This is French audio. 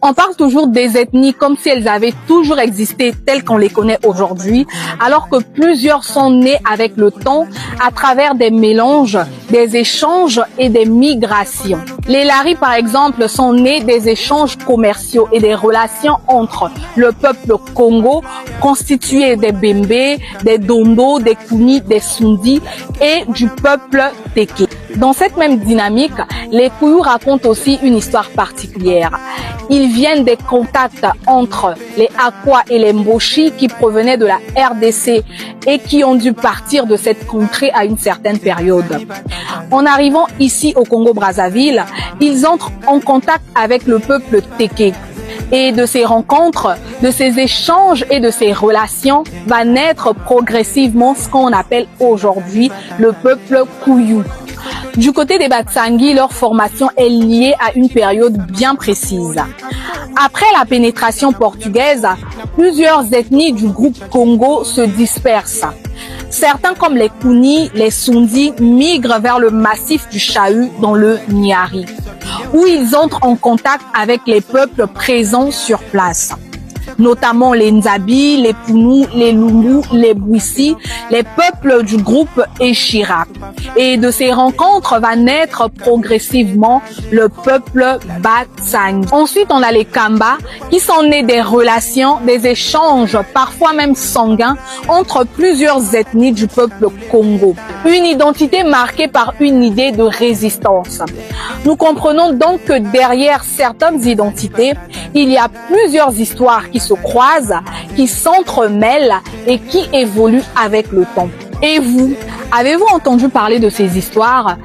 On parle toujours des ethnies comme si elles avaient toujours existé telles qu'on les connaît aujourd'hui, alors que plusieurs sont nées avec le temps à travers des mélanges, des échanges et des migrations. Les Lari, par exemple, sont nés des échanges commerciaux et des relations entre le peuple Congo, constitué des Bembe, des Dondo, des Kuni, des Sundi et du peuple Teke. Dans cette même dynamique, les Kouyou racontent aussi une histoire particulière. Ils viennent des contacts entre les Akwa et les Mboshi qui provenaient de la RDC et qui ont dû partir de cette contrée à une certaine période. En arrivant ici au Congo-Brazzaville, ils entrent en contact avec le peuple Teke. Et de ces rencontres, de ces échanges et de ces relations va naître progressivement ce qu'on appelle aujourd'hui le peuple Kouyou. Du côté des Batsangi, leur formation est liée à une période bien précise. Après la pénétration portugaise, plusieurs ethnies du groupe Congo se dispersent. Certains comme les Kuni, les Sundi migrent vers le massif du Chahut dans le Niari, où ils entrent en contact avec les peuples présents sur place, notamment les Nzabi, les Pounou, les Lungu, les Bouissi, les peuples du groupe Eshira. Et de ces rencontres va naître progressivement le peuple Batsangi. Ensuite, on a les Kamba qui sont nés des relations, des échanges, parfois même sanguins, entre plusieurs ethnies du peuple Congo. Une identité marquée par une idée de résistance. Nous comprenons donc que derrière certaines identités, il y a plusieurs histoires qui se croisent, qui s'entremêlent et qui évoluent avec le temps. Et vous, avez-vous entendu parler de ces histoires?